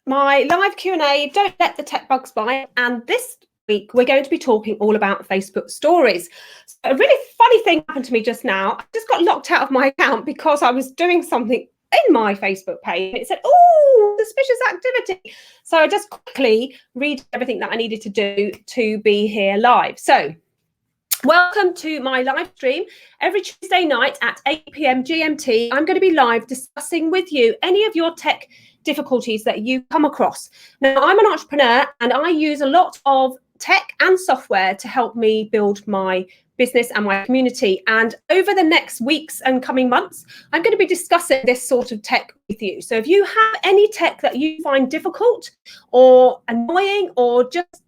my live Q&A, Don't Let the Tech Bugs Bite. And this week, we're going to be talking all about Facebook stories. So a really funny thing happened to me just now. I just got locked out of my account because I was doing something in my Facebook page. And it said, oh, suspicious activity. So I just quickly read everything that I needed to do to be here live. So welcome to my live stream. Every Tuesday night at 8 p.m. GMT, I'm going to be live discussing with you any of your tech difficulties that you come across. Now, I'm an entrepreneur and I use a lot of tech and software to help me build my business and my community. And over the next weeks and coming months, I'm going to be discussing this sort of tech with you. So if you have any tech that you find difficult or annoying or just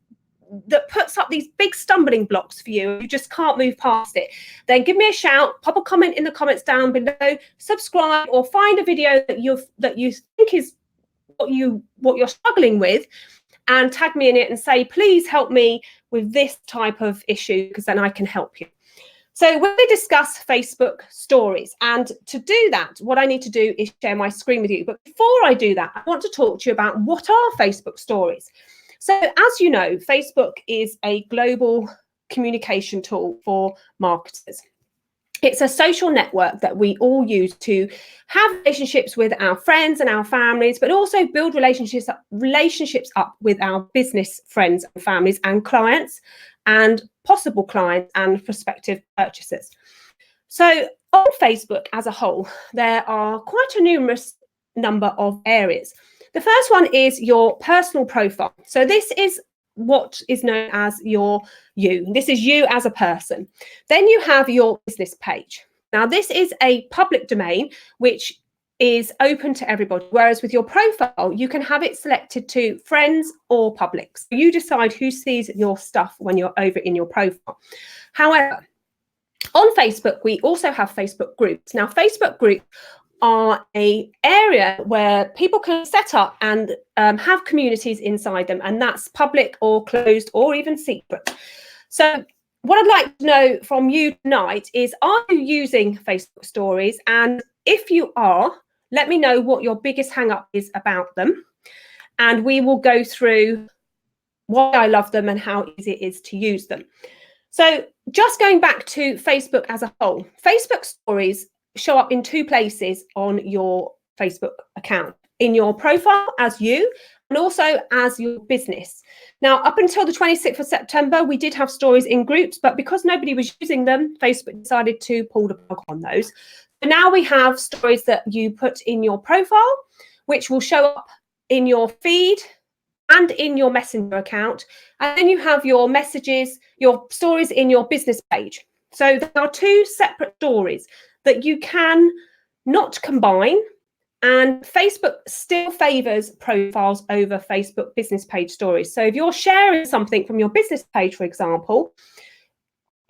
that puts up these big stumbling blocks for you, you just can't move past it, then give me a shout, pop a comment in the comments down below, subscribe, or find a video that you think is what you're struggling with, and tag me in it and say, please help me with this type of issue, because then I can help you. So we're going to discuss Facebook stories. And to do that, what I need to do is share my screen with you. But before I do that, I want to talk to you about what are Facebook stories. So as you know, Facebook is a global communication tool for marketers. It's a social network that we all use to have relationships with our friends and our families, but also build relationships up with our business friends and families and clients and possible clients and prospective purchasers. So on Facebook as a whole, there are quite a numerous number of areas. The first one is your personal profile. So this is what is known as you. This is you as a person. Then you have your business page. Now, this is a public domain, which is open to everybody. Whereas with your profile, you can have it selected to friends or public. So you decide who sees your stuff when you're over in your profile. However, on Facebook, we also have Facebook groups. Now, Facebook groups are an area where people can set up and have communities inside them, and that's public or closed or even secret. So what I'd like to know from you tonight is, are you using Facebook stories? And if you are, let me know what your biggest hang up is about them, and we will go through why I love them and how easy it is to use them. So just going back to Facebook as a whole, Facebook stories show up in two places on your Facebook account: in your profile as you, and also as your business. Now, up until the 26th of September, we did have stories in groups, but because nobody was using them, Facebook decided to pull the plug on those. So now we have stories that you put in your profile, which will show up in your feed and in your Messenger account. And then you have your messages, your stories in your business page. So there are two separate stories that you can not combine, and Facebook still favors profiles over Facebook business page stories. So if you're sharing something from your business page, for example,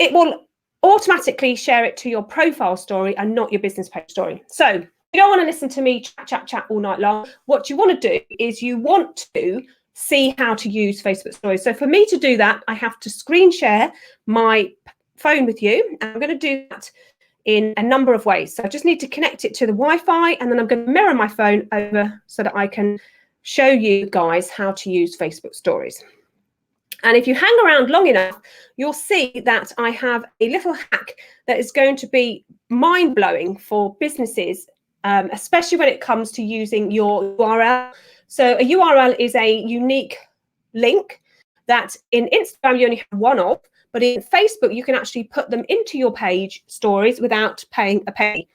it will automatically share it to your profile story and not your business page story. So you don't want to listen to me chat all night long. What you want to do is you want to see how to use Facebook stories. So for me to do that, I have to screen share my phone with you, and I'm going to do that in a number of ways. So I just need to connect it to the Wi-Fi, and then I'm going to mirror my phone over so that I can show you guys how to use Facebook stories. And if you hang around long enough, you'll see that I have a little hack that is going to be mind-blowing for businesses, especially when it comes to using your URL. So a URL is a unique link that in Instagram you only have one of, but in Facebook, you can actually put them into your page stories without paying a penny.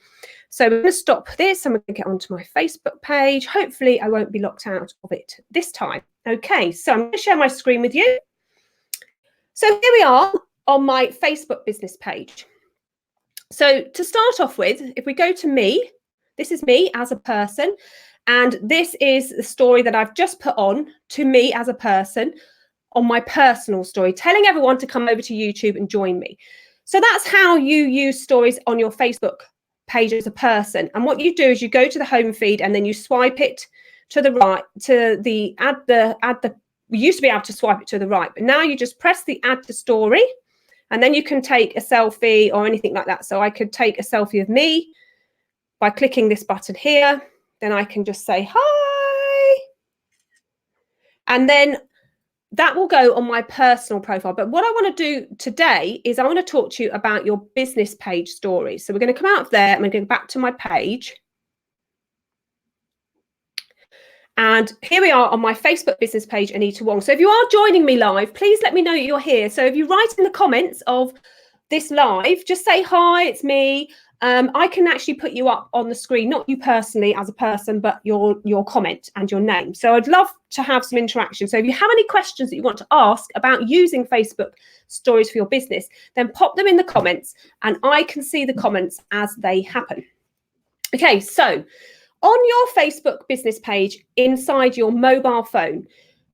So we're going to stop this and we're going to get onto my Facebook page. Hopefully, I won't be locked out of it this time. Okay, so I'm going to share my screen with you. So here we are on my Facebook business page. So to start off with, if we go to me, this is me as a person. And this is the story that I've just put on to me as a person on my personal story, telling everyone to come over to YouTube and join me. So that's how you use stories on your Facebook page as a person. And what you do is you go to the home feed and then you swipe it to the right, to the we used to be able to swipe it to the right, but now you just press the add to story, and then you can take a selfie or anything like that. So I could take a selfie of me by clicking this button here. Then I can just say hi. And then that will go on my personal profile. But what I want to do today is I want to talk to you about your business page stories. So we're going to come out of there. I'm going to go back to my page. And here we are on my Facebook business page, Anita Wong. So if you are joining me live, please let me know you're here. So if you write in the comments of this live, just say, hi, it's me. I can actually put you up on the screen, not you personally as a person, but your comment and your name. So I'd love to have some interaction. So if you have any questions that you want to ask about using Facebook stories for your business, then pop them in the comments and I can see the comments as they happen. Okay, so on your Facebook business page inside your mobile phone,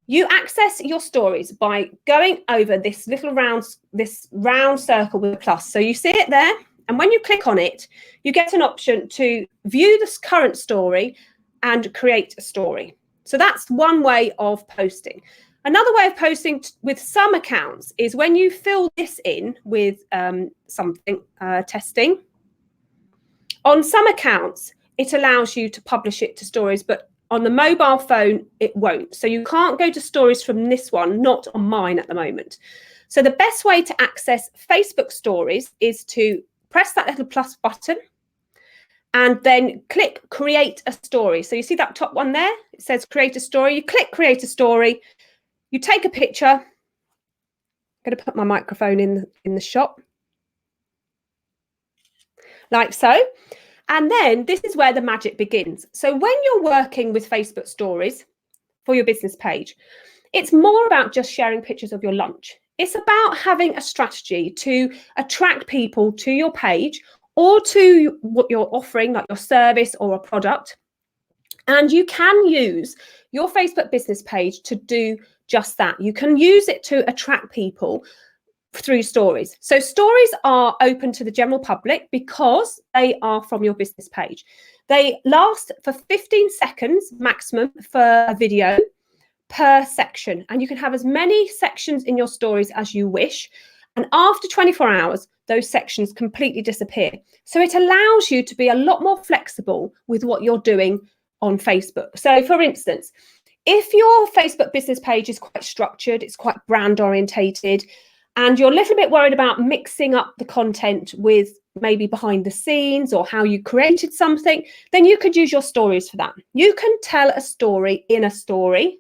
you access your stories by going over this little round circle with a plus. So you see it there. And when you click on it, you get an option to view this current story and create a story. So that's one way of posting. Another way of posting with some accounts is when you fill this in with testing. On some accounts, it allows you to publish it to stories, but on the mobile phone, it won't. So you can't go to stories from this one, not on mine at the moment. So the best way to access Facebook stories is to press that little plus button and then click create a story. So you see that top one there? It says create a story. You click create a story. You take a picture. I'm going to put my microphone in the shot. Like so. And then this is where the magic begins. So when you're working with Facebook stories for your business page, it's more about just sharing pictures of your lunch. It's about having a strategy to attract people to your page or to what you're offering, like your service or a product. And you can use your Facebook business page to do just that. You can use it to attract people through stories. So stories are open to the general public because they are from your business page. They last for 15 seconds maximum for a video per section, and you can have as many sections in your stories as you wish. And after 24 hours, those sections completely disappear. So it allows you to be a lot more flexible with what you're doing on Facebook. So for instance, if your Facebook business page is quite structured, it's quite brand orientated, and you're a little bit worried about mixing up the content with maybe behind the scenes or how you created something, then you could use your stories for that. You can tell a story in a story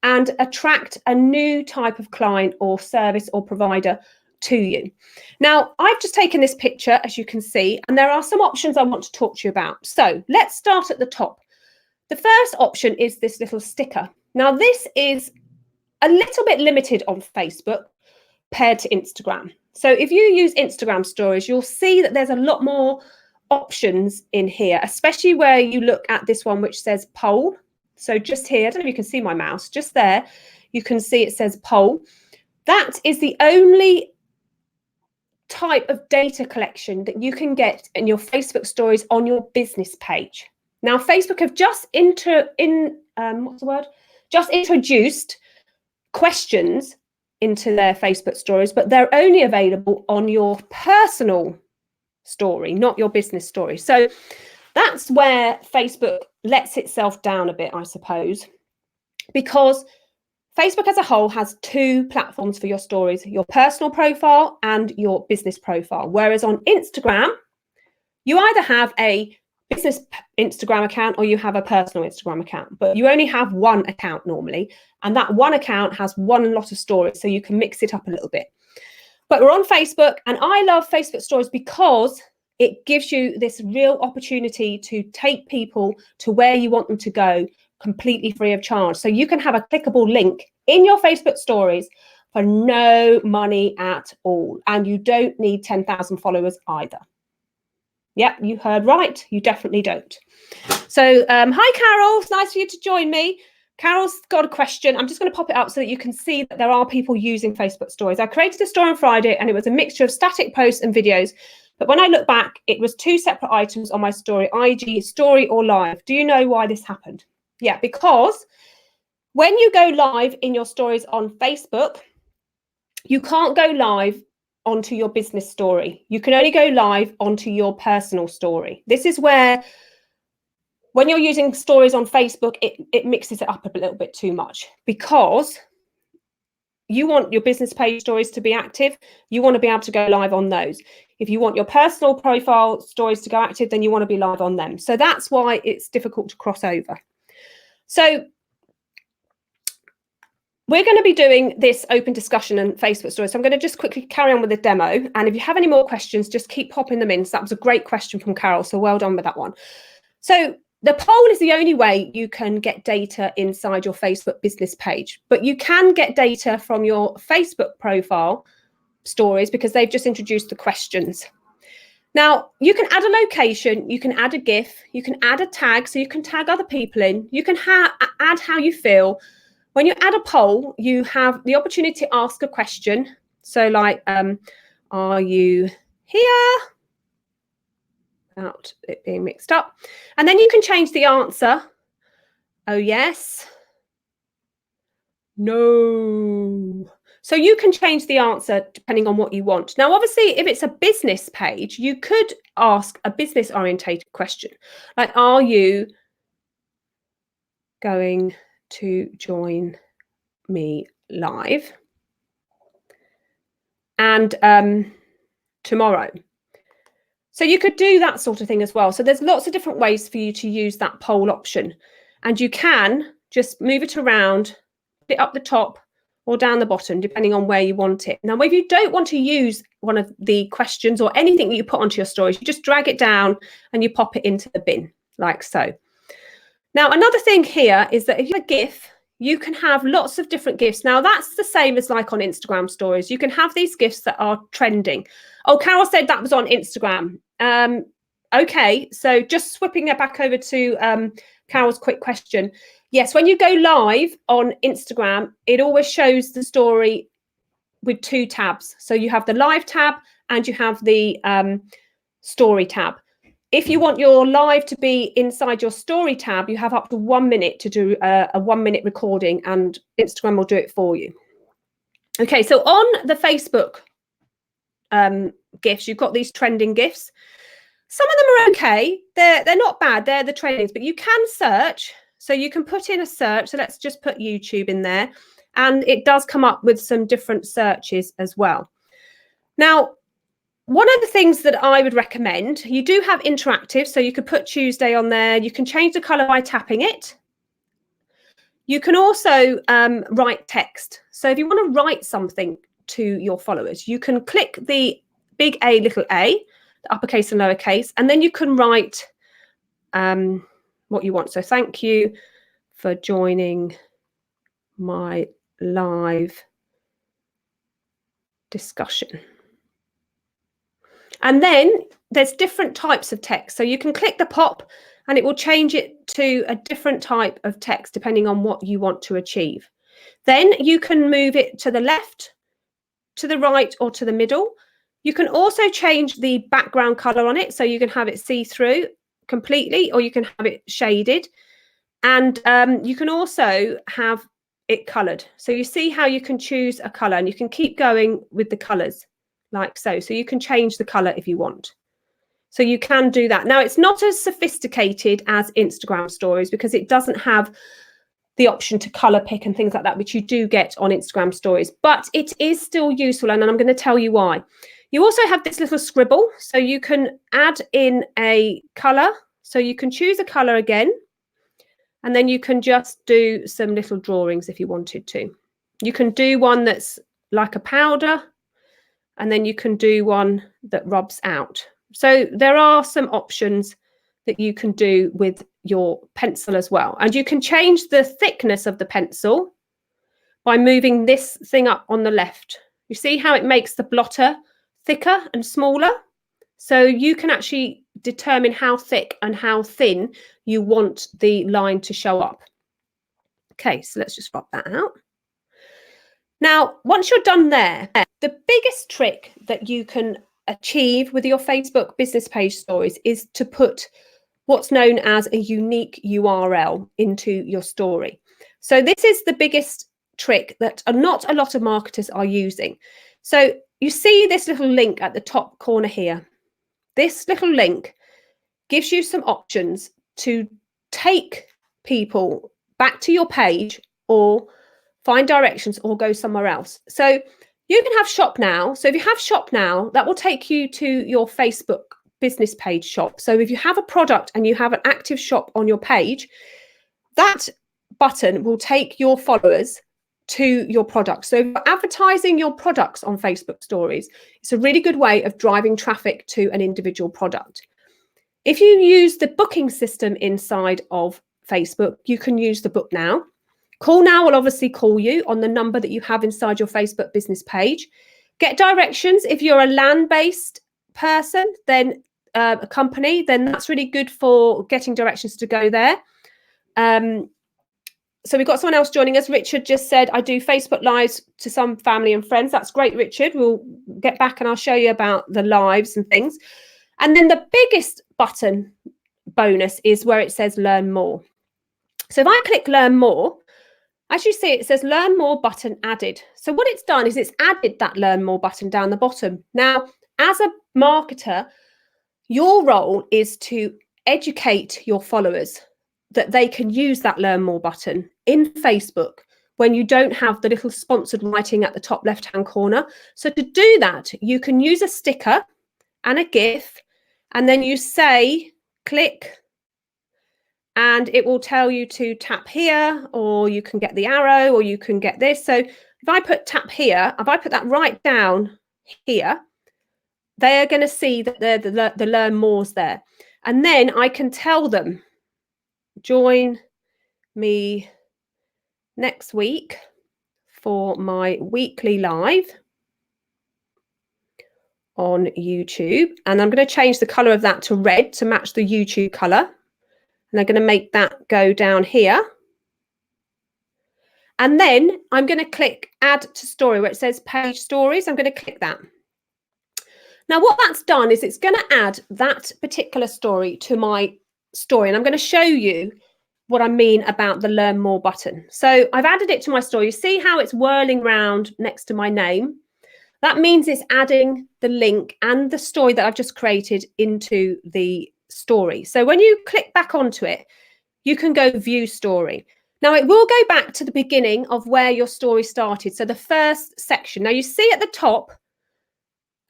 and attract a new type of client or service or provider to you. Now, I've just taken this picture, as you can see, and there are some options I want to talk to you about. So let's start at the top. The first option is this little sticker. Now, this is a little bit limited on Facebook compared to Instagram. So if you use Instagram stories, you'll see that there's a lot more options in here, especially where you look at this one, which says poll. So just here, I don't know if you can see my mouse, just there, you can see it says poll. That is the only type of data collection that you can get in your Facebook stories on your business page. Now, Facebook have just introduced questions into their Facebook stories, but they're only available on your personal story, not your business story. So that's where Facebook lets itself down a bit, I suppose, because Facebook as a whole has two platforms for your stories, your personal profile and your business profile. Whereas on Instagram, you either have a business Instagram account or you have a personal Instagram account, but you only have one account normally. And that one account has one lot of stories, so you can mix it up a little bit. But we're on Facebook, and I love Facebook stories because it gives you this real opportunity to take people to where you want them to go completely free of charge. So you can have a clickable link in your Facebook stories for no money at all. And you don't need 10,000 followers either. Yep, you heard right. You definitely don't. So hi, Carol. It's nice for you to join me. Carol's got a question. I'm just going to pop it up so that you can see that there are people using Facebook stories. I created a story on Friday and it was a mixture of static posts and videos. But when I look back, it was two separate items on my story, IG, story or live. Do you know why this happened? Yeah, because when you go live in your stories on Facebook, you can't go live onto your business story. You can only go live onto your personal story. This is where When you're using stories on Facebook, it mixes it up a little bit too much, because you want your business page stories to be active. You want to be able to go live on those. If you want your personal profile stories to go active, then you want to be live on them. So that's why it's difficult to cross over. So we're going to be doing this open discussion and Facebook stories. So I'm going to just quickly carry on with the demo. And if you have any more questions, just keep popping them in. So that was a great question from Carol. So well done with that one. So the poll is the only way you can get data inside your Facebook business page, but you can get data from your Facebook profile stories because they've just introduced the questions. Now, you can add a location, you can add a GIF, you can add a tag, so you can tag other people in, you can add how you feel. When you add a poll, you have the opportunity to ask a question. So like, are you here? Without it being mixed up. And then you can change the answer. Oh, yes. No. So you can change the answer depending on what you want. Now, obviously, if it's a business page, you could ask a business orientated question. Like, are you going to join me live? And tomorrow. So you could do that sort of thing as well. So there's lots of different ways for you to use that poll option. And you can just move it around, put it up the top or down the bottom, depending on where you want it. Now, if you don't want to use one of the questions or anything that you put onto your stories, you just drag it down and you pop it into the bin, like so. Now, another thing here is that if you have a GIF, you can have lots of different GIFs. Now, that's the same as like on Instagram stories. You can have these GIFs that are trending. Oh, Carol said that was on Instagram. Okay, so just whipping it back over to Carol's quick question. Yes, when you go live on Instagram, it always shows the story with two tabs. So you have the live tab and you have the story tab. If you want your live to be inside your story tab, you have up to 1 minute to do a 1 minute recording, and Instagram will do it for you. Okay, so on the Facebook GIFs, you've got these trending GIFs. Some of them are okay. They're not bad. They're the trendings, but you can search. So you can put in a search. So let's just put YouTube in there. And it does come up with some different searches as well. Now, one of the things that I would recommend, you do have interactive. So you could put Tuesday on there. You can change the color by tapping it. You can also write text. So if you want to write something to your followers, you can click the big A, little a, the uppercase and lowercase, and then you can write what you want. So thank you for joining my live discussion. And then there's different types of text. So you can click the pop and it will change it to a different type of text depending on what you want to achieve. Then you can move it to the left, to the right, or to the middle. You can also change the background color on it. So you can have it see-through completely, or you can have it shaded. And you can also have it colored. So you see how you can choose a color, and you can keep going with the colors like so. So you can change the color if you want. So you can do that. Now, it's not as sophisticated as Instagram stories because it doesn't have the option to color pick and things like that, which you do get on Instagram stories, but it is still useful. And I'm going to tell you why. You also have this little scribble. So you can add in a color. So you can choose a color again, and then you can just do some little drawings if you wanted to. You can do one that's like a powder, and then you can do one that rubs out. So there are some options that you can do with your pencil as well. And you can change the thickness of the pencil by moving this thing up on the left. You see how it makes the blotter thicker and smaller? So you can actually determine how thick and how thin you want the line to show up. Okay, so let's just pop that out. Now, once you're done there, the biggest trick that you can achieve with your Facebook business page stories is to put what's known as a unique URL into your story. So this is the biggest trick that not a lot of marketers are using. So you see this little link at the top corner here. This little link gives you some options to take people back to your page or find directions or go somewhere else. So you can have Shop Now. So if you have Shop Now, that will take you to your Facebook business page shop. So if you have a product and you have an active shop on your page, that button will take your followers to your product. So if you're advertising your products on Facebook stories, it's a really good way of driving traffic to an individual product. If you use the booking system inside of Facebook, you can use the Book Now. Call Now will obviously call you on the number that you have inside your Facebook business page. Get directions. If you're a land-based person, then a company, then that's really good for getting directions to go there. So we've got someone else joining us. Richard just said, I do Facebook Lives to some family and friends. That's great, Richard. We'll get back and I'll show you about the lives and things. And then the biggest button bonus is where it says Learn More. So if I click Learn More, as you see, it says Learn More button added. So what it's done is it's added that Learn More button down the bottom. Now, as a marketer, your role is to educate your followers that they can use that Learn More button in Facebook when you don't have the little sponsored writing at the top left-hand corner. So to do that, you can use a sticker and a GIF, and then you say, click, and it will tell you to tap here, or you can get the arrow, or you can get this. So if I put tap here, if I put that right down here, they are going to see that the Learn More's there. And then I can tell them, join me next week for my weekly live on YouTube. And I'm going to change the color of that to red to match the YouTube color. And I'm going to make that go down here. And then I'm going to click add to story where it says page stories. I'm going to click that. Now what that's done is it's going to add that particular story to my story. And I'm going to show you what I mean about the Learn More button. So I've added it to my story. You see how it's whirling round next to my name? That means it's adding the link and the story that I've just created into the story. So when you click back onto it, you can go view story. Now it will go back to the beginning of where your story started. So the first section. Now you see at the top,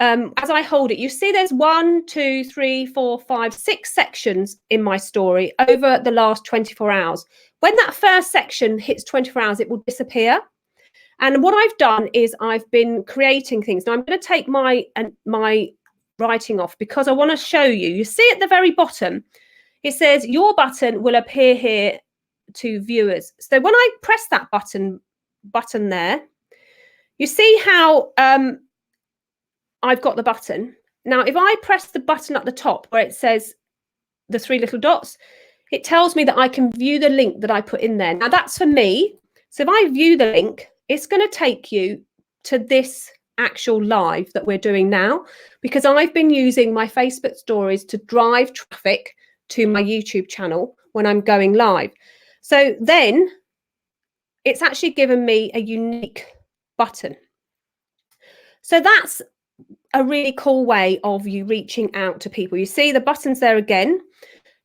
as I hold it, you see there's 1, 2, 3, 4, 5, 6 sections in my story over the last 24 hours. When that first section hits 24 hours, it will disappear. And what I've done is I've been creating things. Now I'm going to take my writing off because I want to show you. You see at the very bottom, it says your button will appear here to viewers. So when I press that button there, you see how I've got the button. Now, if I press the button at the top where it says the 3 little dots, it tells me that I can view the link that I put in there. Now, that's for me. So if I view the link, it's going to take you to this actual live that we're doing now, because I've been using my Facebook stories to drive traffic to my YouTube channel when I'm going live. So then it's actually given me a unique button. So that's a really cool way of you reaching out to people. You see the buttons there again.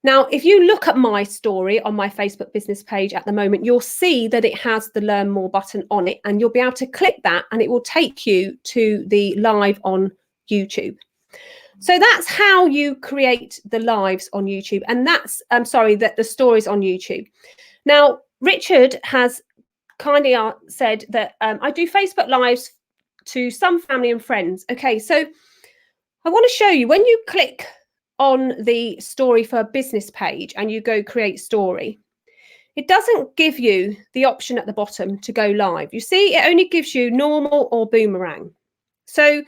Now, if you look at my story on my Facebook business page at the moment, you'll see that it has the Learn More button on it, and you'll be able to click that and it will take you to the live on YouTube. So that's how you create the lives on YouTube, and that's, the stories on YouTube. Now, Richard has kindly said that I do Facebook Lives to some family and friends. Okay, so I want to show you when you click on the story for a business page and you go create story, it doesn't give you the option at the bottom to go live. You see, it only gives you normal or boomerang. So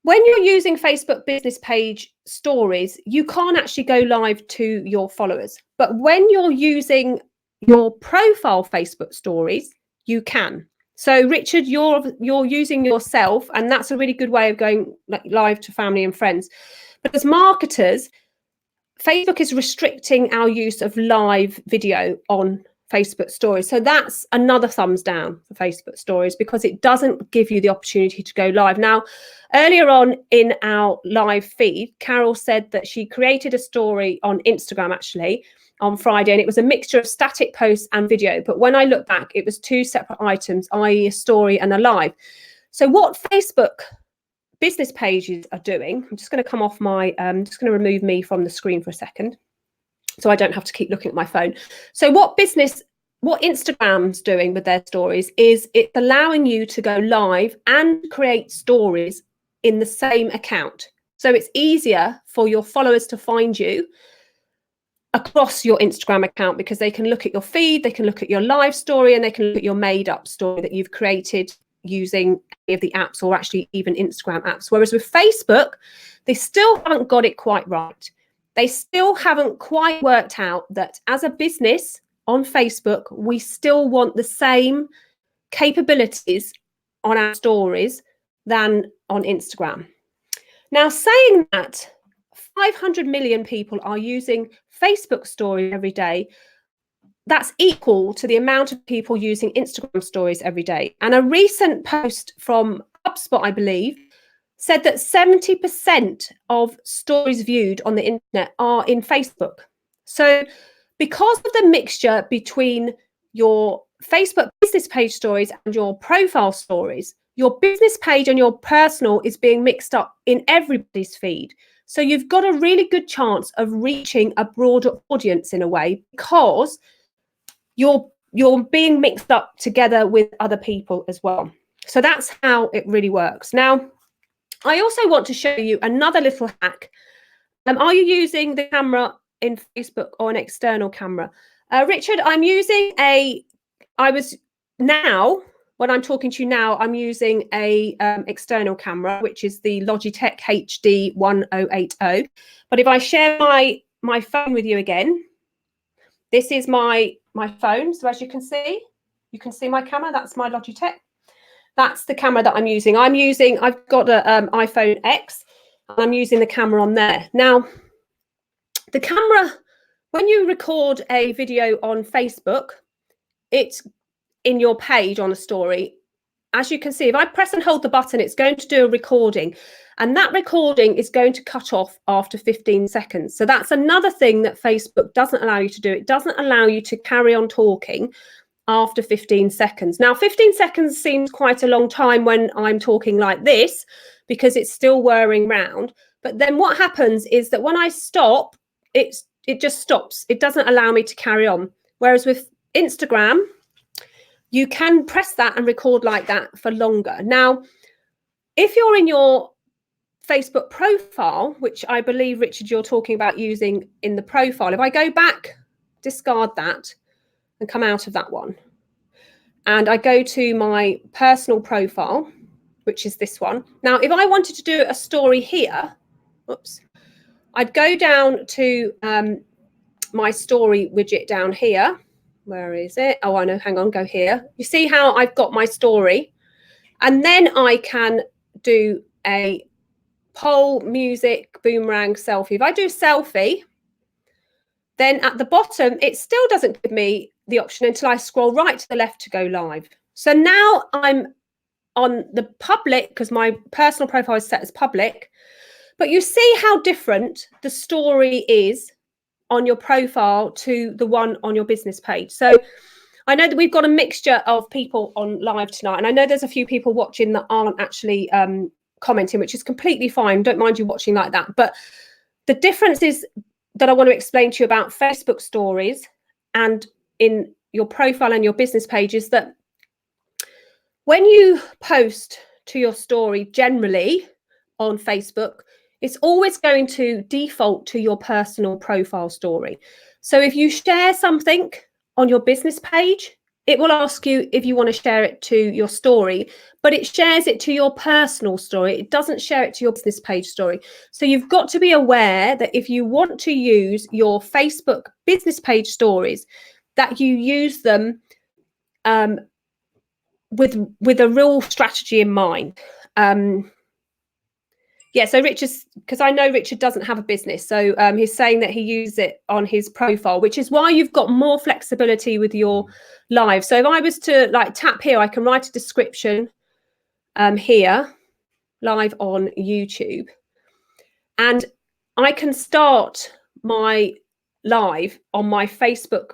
when you're using Facebook business page stories, you can't actually go live to your followers. But when you're using your profile Facebook stories, you can. So Richard, you're using yourself, and that's a really good way of going live to family and friends. But as marketers, Facebook is restricting our use of live video on Facebook stories. So that's another thumbs down for Facebook stories, because it doesn't give you the opportunity to go live. Now, earlier on in our live feed, Carol said that she created a story on Instagram actually, on Friday, and it was a mixture of static posts and video. But when I look back, it was two separate items, i.e. a story and a live. So what Facebook business pages are doing, I'm just going to come off my, just going to remove me from the screen for a second so I don't have to keep looking at my phone. So what Instagram's doing with their stories is it's allowing you to go live and create stories in the same account. So it's easier for your followers to find you across your Instagram account because they can look at your feed, they can look at your live story, and they can look at your made up story that you've created using any of the apps or actually even Instagram apps. Whereas with Facebook, they still haven't got it quite right. They still haven't quite worked out that as a business on Facebook, we still want the same capabilities on our stories than on Instagram. Now, saying that, 500 million people are using Facebook stories every day. That's equal to the amount of people using Instagram stories every day. And a recent post from HubSpot, I believe, said that 70% of stories viewed on the internet are in Facebook. So because of the mixture between your Facebook business page stories and your profile stories, your business page and your personal is being mixed up in everybody's feed. So you've got a really good chance of reaching a broader audience in a way because you're being mixed up together with other people as well. So that's how it really works. Now, I also want to show you another little hack. Are you using the camera in Facebook or an external camera? Richard, when I'm talking to you now, I'm using a external camera, which is the Logitech HD 1080. But if I share my phone with you again, this is my phone. So as you can see my camera. That's my Logitech. That's the camera that I'm using. I've got an iPhone X, and I'm using the camera on there. Now, the camera, when you record a video on Facebook, it's in your page on a story. As you can see, if I press and hold the button, it's going to do a recording, and that recording is going to cut off after 15 seconds. So that's another thing that Facebook doesn't allow you to do. It doesn't allow you to carry on talking after 15 seconds. Now, 15 seconds seems quite a long time when I'm talking like this because it's still whirring round. But then what happens is that when I stop, it just stops. It doesn't allow me to carry on. Whereas with Instagram, you can press that and record like that for longer. Now, if you're in your Facebook profile, which I believe, Richard, you're talking about using in the profile, if I go back, discard that and come out of that one, and I go to my personal profile, which is this one. Now, if I wanted to do a story here, I'd go down to my story widget down here. Where is it? Oh, I know. Hang on, go here. You see how I've got my story? And then I can do a poll, music, boomerang, selfie. If I do selfie, then at the bottom, it still doesn't give me the option until I scroll right to the left to go live. So now I'm on the public because my personal profile is set as public. But you see how different the story is on your profile to the one on your business page. So I know that we've got a mixture of people on live tonight, and I know there's a few people watching that aren't actually commenting, which is completely fine. Don't mind you watching like that. But the difference is that I want to explain to you about Facebook stories and in your profile and your business page is that when you post to your story generally on Facebook, it's always going to default to your personal profile story. So if you share something on your business page, it will ask you if you want to share it to your story, but it shares it to your personal story. It doesn't share it to your business page story. So you've got to be aware that if you want to use your Facebook business page stories, that you use them with a real strategy in mind. Yeah, so Richard, because I know Richard doesn't have a business, so he's saying that he uses it on his profile, which is why you've got more flexibility with your live. So if I was to like tap here, I can write a description here, live on YouTube, and I can start my live on my Facebook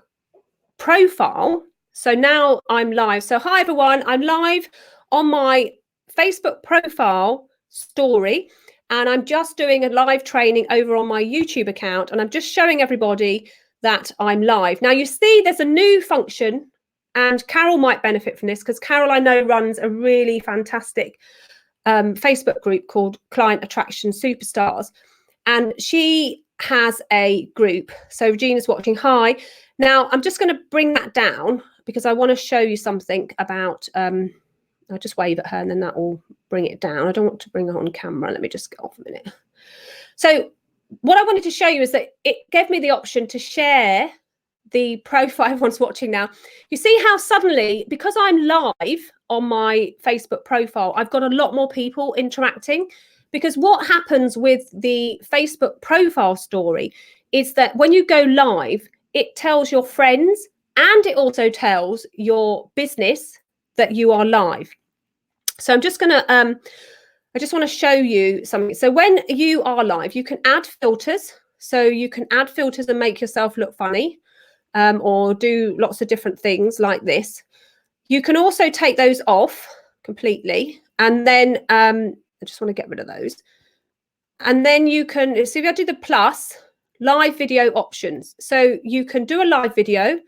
profile. So now I'm live. So hi everyone, I'm live on my Facebook profile story, and I'm just doing a live training over on my YouTube account, and I'm just showing everybody that I'm live. Now you see there's a new function, and Carol might benefit from this because Carol, I know, runs a really fantastic Facebook group called Client Attraction Superstars, and she has a group. So Regina's watching. Hi. Now I'm just going to bring that down because I want to show you something about I'll just wave at her and then that will bring it down. I don't want to bring her on camera. Let me just get off a minute. So what I wanted to show you is that it gave me the option to share the profile. Everyone's watching now. You see how suddenly, because I'm live on my Facebook profile, I've got a lot more people interacting. Because what happens with the Facebook profile story is that when you go live, it tells your friends and it also tells your business that you are live. So I'm just going to, I just want to show you something. So when you are live, you can add filters. So you can add filters and make yourself look funny, or do lots of different things like this. You can also take those off completely. And then I just want to get rid of those. And then you can, so if I do the plus, live video options. So you can do a live video.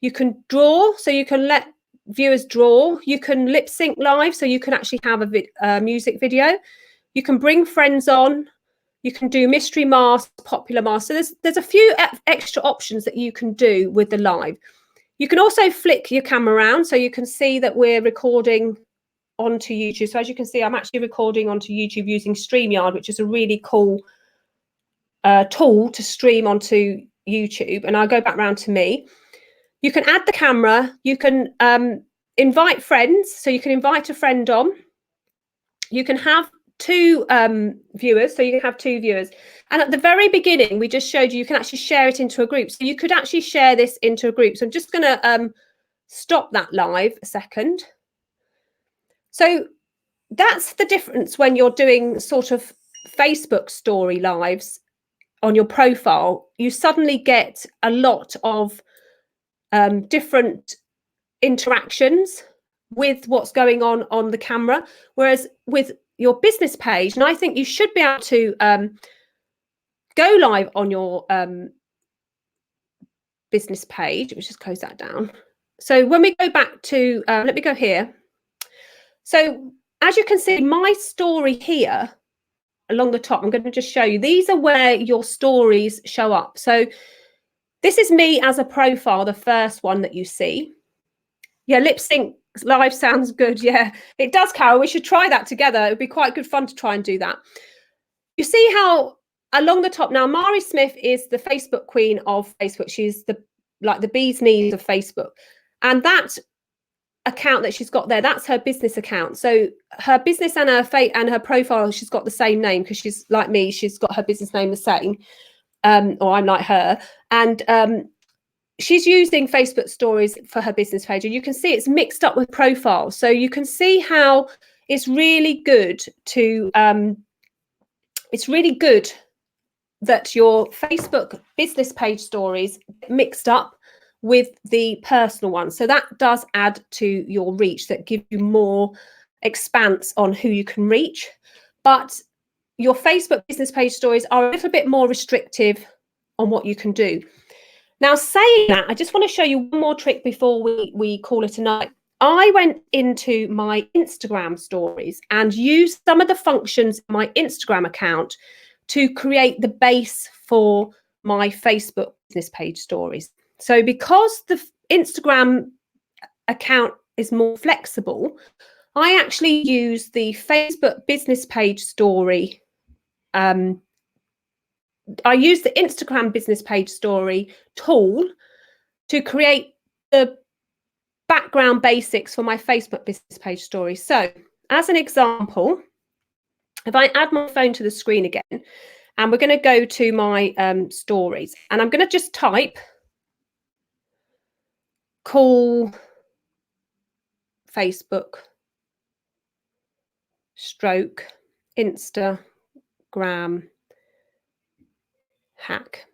You can draw, so you can let viewers draw. You can lip sync live, so you can actually have a music video. You can bring friends on. You can do mystery mask, popular mask. So there's a few extra options that you can do with the live. You can also flick your camera around, so you can see that we're recording onto YouTube. So as you can see, I'm actually recording onto YouTube using StreamYard, which is a really cool tool to stream onto YouTube. And I'll go back round to me. You can add the camera. You can invite friends. So you can invite a friend on. You can have two viewers. So you can have two viewers. And at the very beginning, we just showed you can actually share it into a group. So you could actually share this into a group. So I'm just going to stop that live a second. So that's the difference when you're doing sort of Facebook story lives on your profile. You suddenly get a lot of different interactions with what's going on the camera. Whereas with your business page, and I think you should be able to go live on your business page. Let me just close that down. So when we go back to, let me go here. So as you can see, my story here along the top, I'm going to just show you. These are where your stories show up. So this is me as a profile, the first one that you see. Yeah, lip sync live sounds good. Yeah, it does, Carol. We should try that together. It would be quite good fun to try and do that. You see how along the top now, Mari Smith is the Facebook queen of Facebook. She's the bee's knees of Facebook. And that account that she's got there, that's her business account. So her business and her profile, she's got the same name because she's like me. She's got her business name the same, or I'm like her. And she's using Facebook stories for her business page, and you can see it's mixed up with profiles. So you can see how it's really good to it's really good that your Facebook business page stories mixed up with the personal one. So that does add to your reach, that gives you more expanse on who you can reach. But your Facebook business page stories are a little bit more restrictive on what you can do. Now, saying that, I just want to show you one more trick before we call it a night. I went into my Instagram stories and used some of the functions in my Instagram account to create the base for my Facebook business page stories. So because the Instagram account is more flexible, I actually use the Facebook business page story. I use the Instagram business page story tool to create the background basics for my Facebook business page story. So as an example, if I add my phone to the screen again, and we're going to go to my stories, and I'm going to just type call Facebook stroke Instagram hack.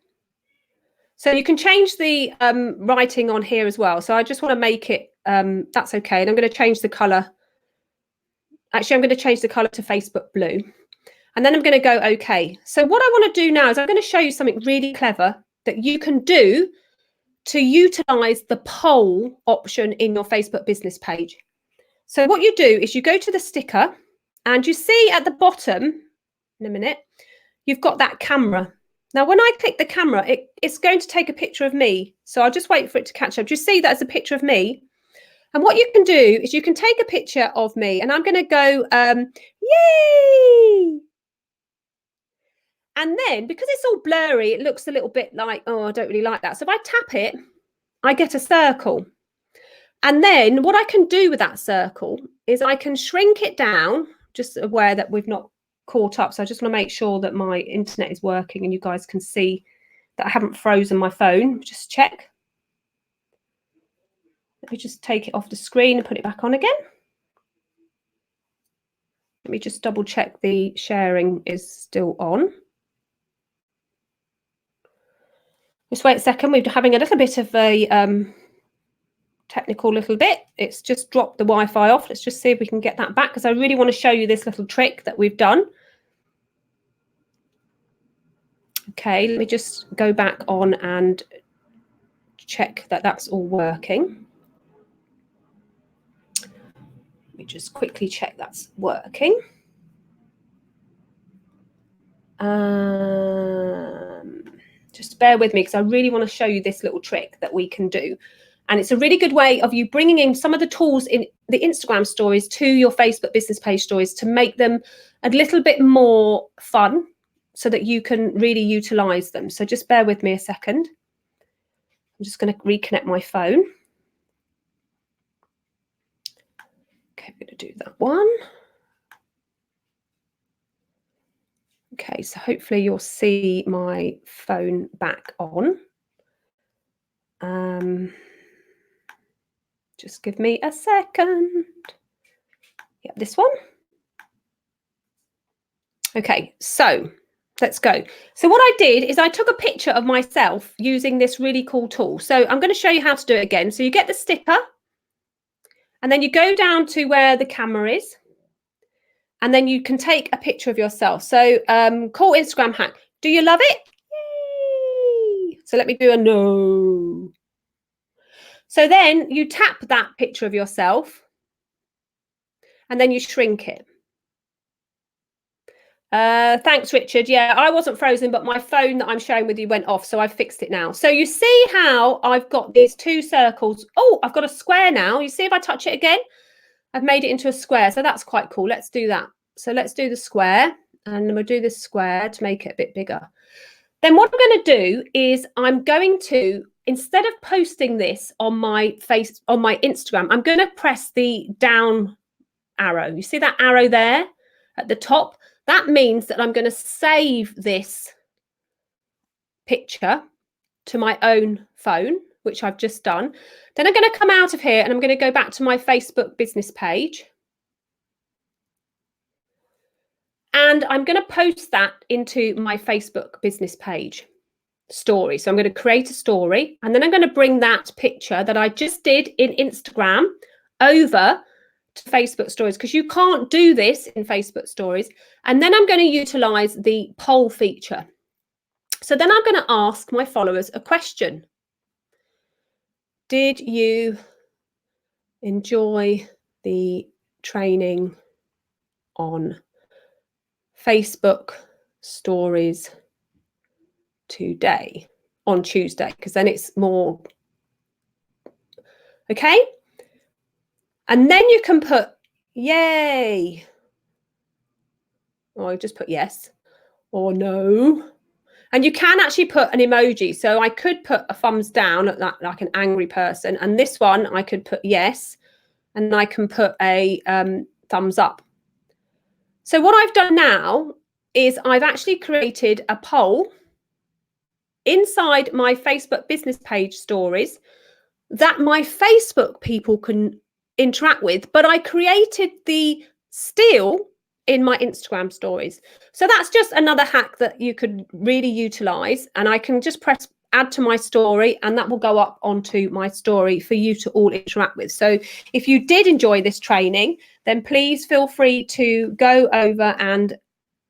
So you can change the writing on here as well. So I just want to make it, that's okay. And I'm going to change the color. Actually, I'm going to change the color to Facebook blue. And then I'm going to go okay. So what I want to do now is I'm going to show you something really clever that you can do to utilize the poll option in your Facebook business page. So what you do is you go to the sticker and you see at the bottom, in a minute, you've got that camera. Now, when I click the camera, it's going to take a picture of me. So I'll just wait for it to catch up. Do you see that as a picture of me? And what you can do is you can take a picture of me and I'm going to go, yay! And then because it's all blurry, it looks a little bit like, oh, I don't really like that. So if I tap it, I get a circle. And then what I can do with that circle is I can shrink it down, just aware that we've not caught up. So I just want to make sure that my internet is working and you guys can see that I haven't frozen my phone. Just check. Let me just take it off the screen and put it back on again. Let me just double check the sharing is still on. Just wait a second. We're having a little bit of a technical little bit. It's just dropped the Wi-Fi off. Let's just see if we can get that back because I really want to show you this little trick that we've done. Okay, let me just go back on and check that that's all working. Let me just quickly check that's working. Just bear with me because I really want to show you this little trick that we can do. And it's a really good way of you bringing in some of the tools in the Instagram stories to your Facebook business page stories to make them a little bit more fun so that you can really utilize them. So just bear with me a second. I'm just going to reconnect my phone. Okay, I'm going to do that one. Okay, so hopefully you'll see my phone back on. Just give me a second. Yeah, this one. Okay, so let's go. So what I did is I took a picture of myself using this really cool tool. So I'm going to show you how to do it again. So you get the sticker and then you go down to where the camera is. And then you can take a picture of yourself. So cool Instagram hack. Do you love it? Yay! So let me do a no. So then you tap that picture of yourself and then you shrink it. Thanks, Richard. Yeah, I wasn't frozen, but my phone that I'm sharing with you went off. So I've fixed it now. So you see how I've got these two circles. Oh, I've got a square now. You see if I touch it again, I've made it into a square. So that's quite cool. Let's do that. So let's do the square and then we'll do this square to make it a bit bigger. Then what I'm going to do is I'm going to, instead of posting this on my Instagram, I'm going to press the down arrow. You see that arrow there at the top? That means that I'm going to save this picture to my own phone, which I've just done. Then I'm going to come out of here and I'm going to go back to my Facebook business page. And I'm going to post that into my Facebook business page story. So I'm going to create a story and then I'm going to bring that picture that I just did in Instagram over to Facebook stories because you can't do this in Facebook stories. And then I'm going to utilize the poll feature. So then I'm going to ask my followers a question. Did you enjoy the training on Facebook stories today on Tuesday? Because then it's more okay. And then you can put yay, or I just put yes or no. And you can actually put an emoji. So I could put a thumbs down like an angry person, and this one I could put yes, and I can put a thumbs up. So what I've done now is I've actually created a poll inside my Facebook business page stories that my Facebook people can interact with, but I created the still in my Instagram stories. So that's just another hack that you could really utilize. And I can just press add to my story, and that will go up onto my story for you to all interact with. So if you did enjoy this training, then please feel free to go over and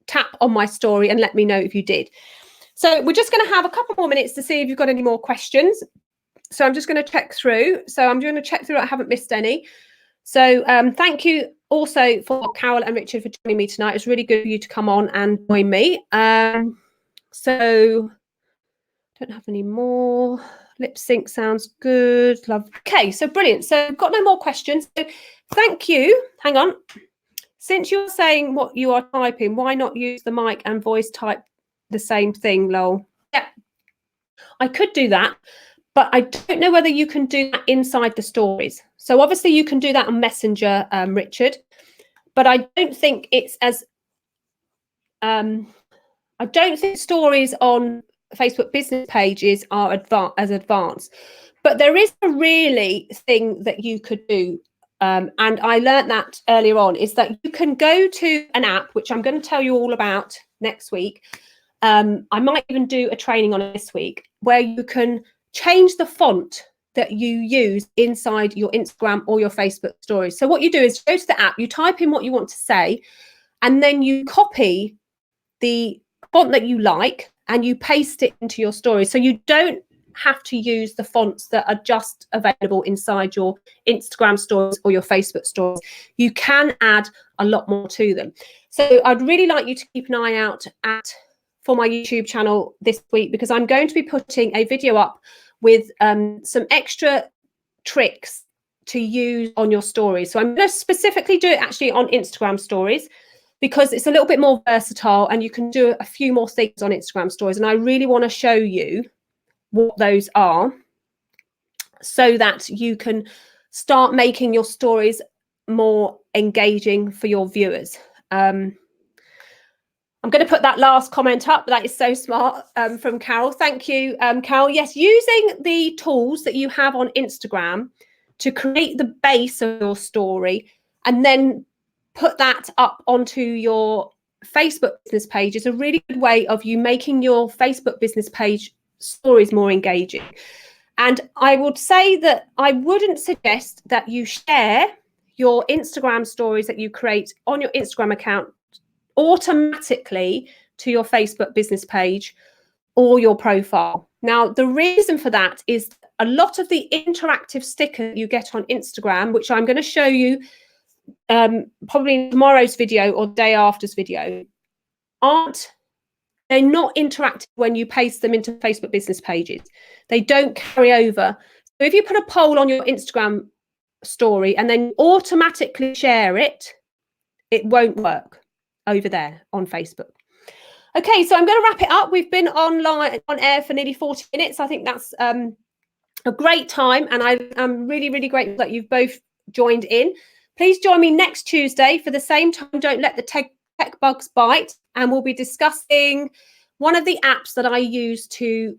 tap on my story and let me know if you did. So we're just going to have a couple more minutes to see if you've got any more questions. So I'm just going to check through. So I'm going to check through. I haven't missed any. So thank you also for Carol and Richard for joining me tonight. It's really good for you to come on and join me. So don't have any more. Lip sync sounds good. Love. Okay, so brilliant. So got no more questions. So thank you. Hang on. Since you're saying what you are typing, why not use the mic and voice type the same thing, lol? Yeah, I could do that, but I don't know whether you can do that inside the stories. So obviously you can do that on Messenger, Richard, but I don't think it's as, I don't think stories on Facebook business pages are as advanced, but there is a really thing that you could do. And I learned that earlier on, is that you can go to an app, which I'm going to tell you all about next week. I might even do a training on it this week, where you can change the font that you use inside your Instagram or your Facebook stories. So what you do is go to the app, you type in what you want to say, and then you copy the font that you like and you paste it into your story. So you don't have to use the fonts that are just available inside your Instagram stories or your Facebook stories. You can add a lot more to them. So I'd really like you to keep an eye out for my YouTube channel this week, because I'm going to be putting a video up with some extra tricks to use on your stories. So I'm going to specifically do it actually on Instagram stories, because it's a little bit more versatile and you can do a few more things on Instagram stories. And I really want to show you what those are, so that you can start making your stories more engaging for your viewers. I'm going to put that last comment up. That is so smart from Carol. Thank you, Carol. Yes, using the tools that you have on Instagram to create the base of your story and then put that up onto your Facebook business page is a really good way of you making your Facebook business page stories more engaging. And I would say that I wouldn't suggest that you share your Instagram stories that you create on your Instagram account automatically to your Facebook business page or your profile. Now, the reason for that is a lot of the interactive stickers you get on Instagram, which I'm going to show you probably in tomorrow's video or day after's video, they're not interactive when you paste them into Facebook business pages. They don't carry over. So if you put a poll on your Instagram story and then automatically share it, it won't work over there on Facebook. Okay, so I'm going to wrap it up. We've been on air for nearly 40 minutes. I think that's a great time, and I'm really, really grateful that you've both joined in. Please join me next Tuesday for the same time. Don't let the tech bugs bite, and we'll be discussing one of the apps that I use to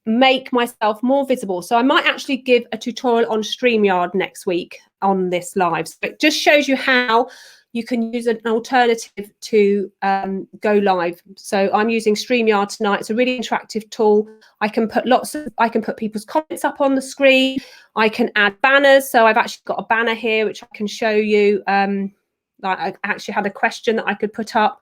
make myself more visible. So I might actually give a tutorial on StreamYard next week on this live. So it just shows you how you can use an alternative to go live. So I'm using StreamYard tonight. It's a really interactive tool. I can put people's comments up on the screen. I can add banners. So I've actually got a banner here, which I can show you. Like I actually had a question that I could put up.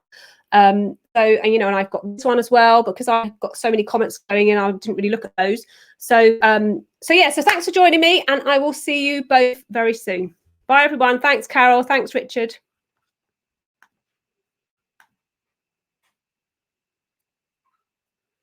And I've got this one as well, because I've got so many comments going in. I didn't really look at those. So thanks for joining me, and I will see you both very soon. Bye, everyone. Thanks, Carol. Thanks, Richard.